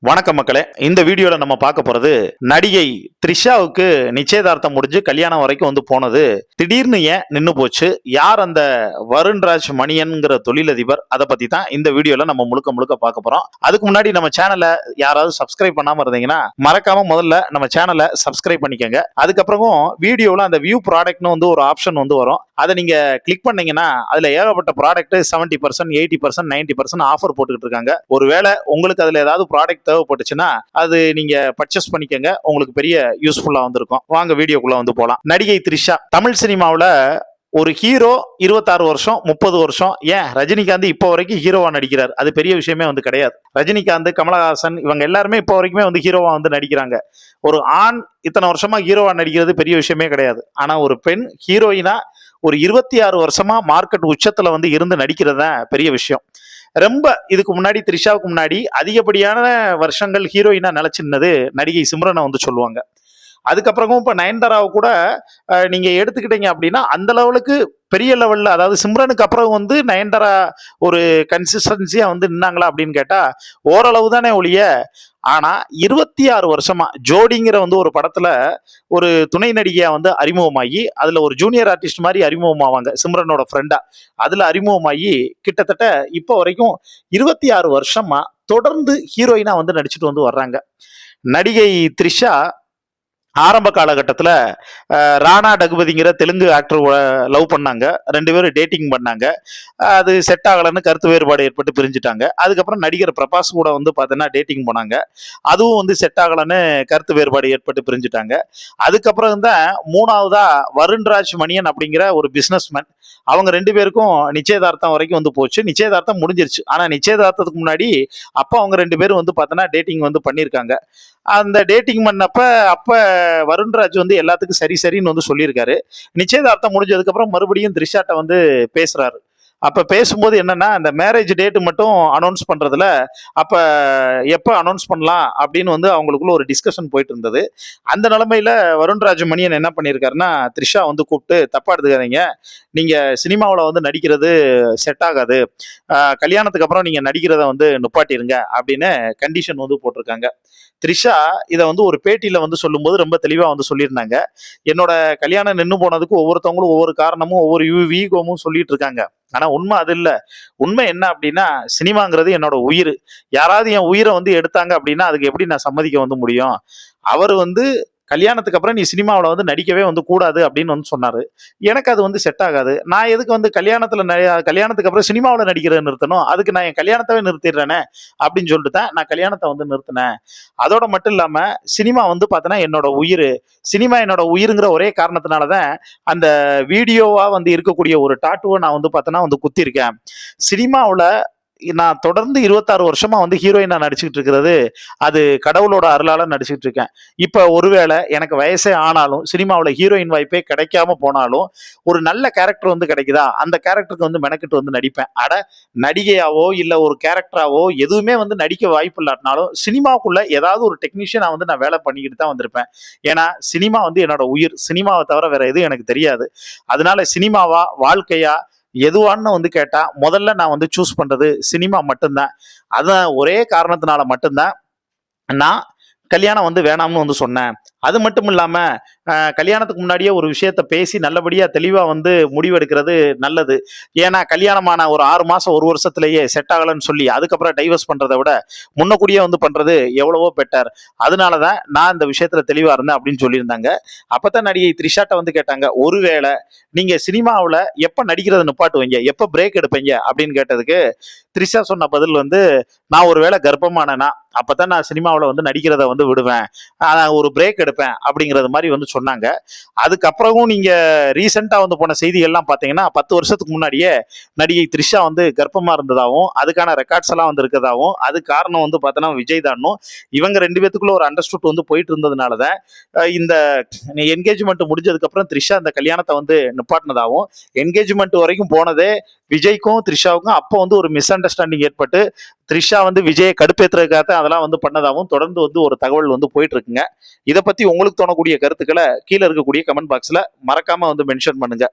வணக்கம் மக்களே. இந்த வீடியோல நம்ம பார்க்க போறது நடிகை த்ரிஷாவுக்கு நிச்சயதார்த்தம் முடிஞ்சு கல்யாணம் வரைக்கும் போனது திடீர்னு ஏன் நின்னு போச்சு, யார் அந்த வருண்ராஜ் மணியன்ங்கிற தொழிலதிபர், அதை பத்தி தான் இந்த வீடியோல நம்ம முழுக்க முழுக்க பார்க்க போறோம். அதுக்கு முன்னாடி நம்ம சேனலை யாராவது சப்ஸ்கிரைப் பண்ணாம இருந்தீங்கன்னா மறக்காம முதல்ல நம்ம சேனலை சப்ஸ்கிரைப் பண்ணிக்கோங்க. அதுக்கப்புறமும் வீடியோல அந்த வியூ ப்ராடக்ட்னு ஒரு ஆப்ஷன் வரும். அதை நீங்க கிளிக் பண்ணீங்கன்னா அதுல ஏகப்பட்ட ப்ராடக்ட் 70%, 80%, 90% ஆஃபர் போட்டுக்கிட்டு இருக்காங்க. ஒருவேளை உங்களுக்கு அதுல ஏதாவது ப்ராடக்ட் தேவைப்பட்டுச்சுன்னா அது நீங்க பர்ச்சேஸ் பண்ணிக்கங்க, உங்களுக்கு பெரிய யூஸ்ஃபுல்லா வந்திருக்கும். வாங்க வீடியோக்குள்ள போலாம். நடிகை த்ரிஷா தமிழ் சினிமாவில் ஒரு ஹீரோ 26 வருஷம் 30 வருஷம், ஏன் ரஜினிகாந்த் இப்போ வரைக்கும் ஹீரோவா நடிக்கிறார், அது பெரிய விஷயமே கிடையாது. ரஜினிகாந்த், கமலஹாசன் இவங்க எல்லாருமே இப்போ வரைக்குமே ஹீரோவா நடிக்கிறாங்க. ஒரு ஆண் இத்தனை வருஷமா ஹீரோவா நடிக்கிறது பெரிய விஷயமே கிடையாது. ஆனா ஒரு பெண் ஹீரோயினா ஒரு 26 வருஷமா மார்க்கெட் உச்சத்துல இருந்து நடிக்கிறது தான் பெரிய விஷயம். ரொம்ப இதுக்கு முன்னாடி த்ரிஷாவுக்கு முன்னாடி அதிகப்படியான வருஷங்கள் ஹீரோயினா நிலைச்சிருந்தது நடிகை சிம்ரனை சொல்லுவாங்க. அதுக்கப்புறமும் இப்ப நயன்தாராவை கூட நீங்க எடுத்துக்கிட்டீங்க அப்படின்னா அந்த லெவலுக்கு பெரிய லெவல்ல, அதாவது சிம்ரனுக்கு அப்புறம் நயன்தாரா ஒரு கன்சிஸ்டன்சியா நின்னாங்களா அப்படின்னு கேட்டா ஓரளவு தானே ஒழிய. ஆனா 26 வருஷமா ஜோடிங்கிற ஒரு படத்துல ஒரு துணை நடிகையா அறிமுகமாகி அதுல ஒரு ஜூனியர் ஆர்டிஸ்ட் மாதிரி அறிமுகமாவாங்க சிம்ரனோட ஃப்ரெண்டா. அதுல அறிமுகமாகி கிட்டத்தட்ட இப்போ வரைக்கும் 26 வருஷமா தொடர்ந்து ஹீரோயினா நடிச்சுட்டு வர்றாங்க. நடிகை த்ரிஷா ஆரம்ப காலகட்டத்தில் ராணா டகுபதிங்கிற தெலுங்கு ஆக்டர் லவ் பண்ணாங்க. 2 பேரும் டேட்டிங் பண்ணாங்க. அது செட் ஆகலன்னு கருத்து வேறுபாடு ஏற்பட்டு பிரிஞ்சுட்டாங்க. அதுக்கப்புறம் நடிகர் பிரபாஸ் கூட பார்த்தீங்கன்னா டேட்டிங் போனாங்க. அதுவும் செட் ஆகலன்னு கருத்து வேறுபாடு ஏற்பட்டு பிரிஞ்சுட்டாங்க. அதுக்கப்புறம் தான் மூணாவதா வருண்ராஜ் மணியன் அப்படிங்கிற ஒரு பிஸ்னஸ்மேன், அவங்க 2 பேருக்கும் நிச்சயதார்த்தம் வரைக்கும் போச்சு. நிச்சயதார்த்தம் முடிஞ்சிருச்சு. ஆனால் நிச்சயதார்த்தத்துக்கு முன்னாடி அப்போ அவங்க 2 பேரும் பார்த்தீங்கன்னா டேட்டிங் பண்ணியிருக்காங்க. அந்த டேட்டிங் பண்ணப்ப அப்ப வருண்ராஜ் எல்லாத்துக்கும் சரி சரின்னு சொல்லியிருக்காரு. நிச்சயதார்த்தம் முடிஞ்சதுக்கு அப்புறம் மறுபடியும் த்ரிஷாட்ட பேசுறாரு. அப்ப பேசும்போது என்னன்னா, அந்த மேரேஜ் டேட் மட்டும் அனௌன்ஸ் பண்றதுல அப்ப எப்ப அனௌன்ஸ் பண்ணலாம் அப்படின்னு அவங்களுக்குள்ள ஒரு டிஸ்கஷன் போயிட்டு இருந்தது. அந்த நிலைமையில வருண்ராஜ் மணியன் என்ன பண்ணியிருக்காருன்னா, த்ரிஷா கூப்பிட்டு, தப்பா எடுத்துக்காதீங்க, நீங்க சினிமாவில் நடிக்கிறது செட் ஆகாது, கல்யாணத்துக்கு அப்புறம் நீங்க நடிக்கிறத நுப்பாட்டிருங்க அப்படின்னு கண்டிஷன் போட்டிருக்காங்க. த்ரிஷா இதை ஒரு பேட்டியில சொல்லும்போது ரொம்ப தெளிவா சொல்லியிருந்தாங்க. என்னோட கல்யாணம் நின்று போனதுக்கு ஒவ்வொருத்தவங்களும் ஒவ்வொரு காரணமும் ஒவ்வொரு வீகமும் சொல்லிட்டு இருக்காங்க. ஆனா உண்மை அது இல்ல. உண்மை என்ன அப்படின்னா, சினிமாங்கிறது என்னோட உயிர். யாராவது என் உயிரை எடுத்தாங்க அப்படின்னா அதுக்கு எப்படி நான் சம்மதிக்க முடியும்? அவர் கல்யாணத்துக்கு அப்புறம் நீ சினிமாவில் நடிக்கவே கூடாது அப்படின்னு சொன்னாரு. எனக்கு அது செட் ஆகாது. நான் எதுக்கு கல்யாணத்துக்கு அப்புறம் சினிமாவில் நடிக்கிறத நிறுத்தணும்? அதுக்கு நான் என் கல்யாணத்தவே நிறுத்திடுறேனே அப்படின்னு சொல்லிட்டு தான் நான் கல்யாணத்தை நிறுத்தினேன். அதோட மட்டும் இல்லாம சினிமா பார்த்தோன்னா என்னோட உயிர். சினிமா என்னோட உயிருங்கிற ஒரே காரணத்தினாலதான் அந்த வீடியோவா இருக்கக்கூடிய ஒரு டாட்டுவை நான் பார்த்தோன்னா குத்திருக்கேன். சினிமாவில் நான் தொடர்ந்து 26 வருஷமா ஹீரோயினா நடிச்சுட்டு இருக்கிறது அது கடவுளோட அருளால நடிச்சுட்டு இருக்கேன். இப்ப ஒருவேளை எனக்கு வயசே ஆனாலும் சினிமாவில் ஹீரோயின் வாய்ப்பே கிடைக்காம போனாலும் ஒரு நல்ல கேரக்டர் கிடைக்குதா, அந்த கேரக்டருக்கு மெனக்கிட்டு நடிப்பேன். அட, நடிகையாவோ இல்ல ஒரு கேரக்டராவோ எதுவுமே நடிக்க வாய்ப்பு இல்லாட்டினாலும் சினிமாவுக்குள்ள ஏதாவது ஒரு டெக்னீஷியனா நான் வேலை பண்ணிக்கிட்டு தான் வந்திருப்பேன். ஏன்னா சினிமா என்னோட உயிர். சினிமாவை தவிர வேற எதுவும் எனக்கு தெரியாது. அதனால சினிமாவா வாழ்க்கையா எதுவான்னு கேட்டா முதல்ல நான் சூஸ் பண்றது சினிமா மட்டும்தான். அதான் ஒரே காரணத்தினால மட்டும்தான் நான் கல்யாணம் வேணாம்னு சொன்னேன். அது மட்டும் இல்லாம கல்யாணத்துக்கு முன்னாடியே ஒரு விஷயத்த பேசி நல்லபடியா தெளிவா முடிவெடுக்கிறது நல்லது. ஏன்னா கல்யாணமான ஒரு 6 மாசம் 1 வருஷத்துலயே செட் ஆகலன்னு சொல்லி அதுக்கப்புறம் டைவர்ஸ் பண்றதை விட முன்னக்கூடியே பண்றது எவ்வளவோ பெட்டர். அதனாலதான் நான் இந்த விஷயத்துல தெளிவா இருந்தேன் அப்படின்னு சொல்லியிருந்தாங்க. அப்பதான் நடிகை த்ரிஷாட்ட கேட்டாங்க, ஒருவேளை நீங்க சினிமாவில் எப்ப நடிக்கிறத நிப்பாட்டுவீங்க, எப்ப பிரேக் எடுப்பீங்க அப்படின்னு கேட்டதுக்கு த்ரிஷா சொன்ன பதில் நான் ஒருவேளை கர்ப்பமானேனா அப்பதான் நான் சினிமாவில் நடிக்கிறத விடுவேன், ஒரு பிரேக் எடுப்பேன் அப்படிங்கறது மாதிரி சொன்னாங்க. அதுக்கப்புறமும் நீங்க ரீசெண்டா போன செய்திகள்லாம் பாத்தீங்கன்னா 10 வருஷத்துக்கு முன்னாடியே நடிகை த்ரிஷா கர்ப்பமா இருந்ததாகவும் அதுக்கான ரெக்கார்ட்ஸ் எல்லாம் இருக்கிறதாவும், அது காரணம் பார்த்தோன்னா விஜய் தானும் இவங்க 2 பேத்துக்குள்ள ஒரு அண்டர்ஸ்டுட் போயிட்டு இருந்ததுனாலதான் இந்த என்கேஜ்மெண்ட் முடிஞ்சதுக்கு அப்புறம் த்ரிஷா அந்த கல்யாணத்தை நிப்பாட்டினதாகவும், என்கேஜ்மெண்ட் வரைக்கும் போனதே விஜய்க்கும் த்ரிஷாவுக்கும் அப்போ ஒரு மிஸ் அண்டர்ஸ்டாண்டிங் ஏற்பட்டு த்ரிஷா விஜயை கடுப்பேற்றுறதுக்காக அதெல்லாம் பண்ணதாகவும் தொடர்ந்து ஒரு தகவல் போயிட்டு இருக்குங்க. இதை பத்தி உங்களுக்கு தோணக்கூடிய கருத்துக்களை கீழே இருக்கக்கூடிய கமெண்ட் பாக்ஸ்ல மறக்காம மென்ஷன் பண்ணுங்க.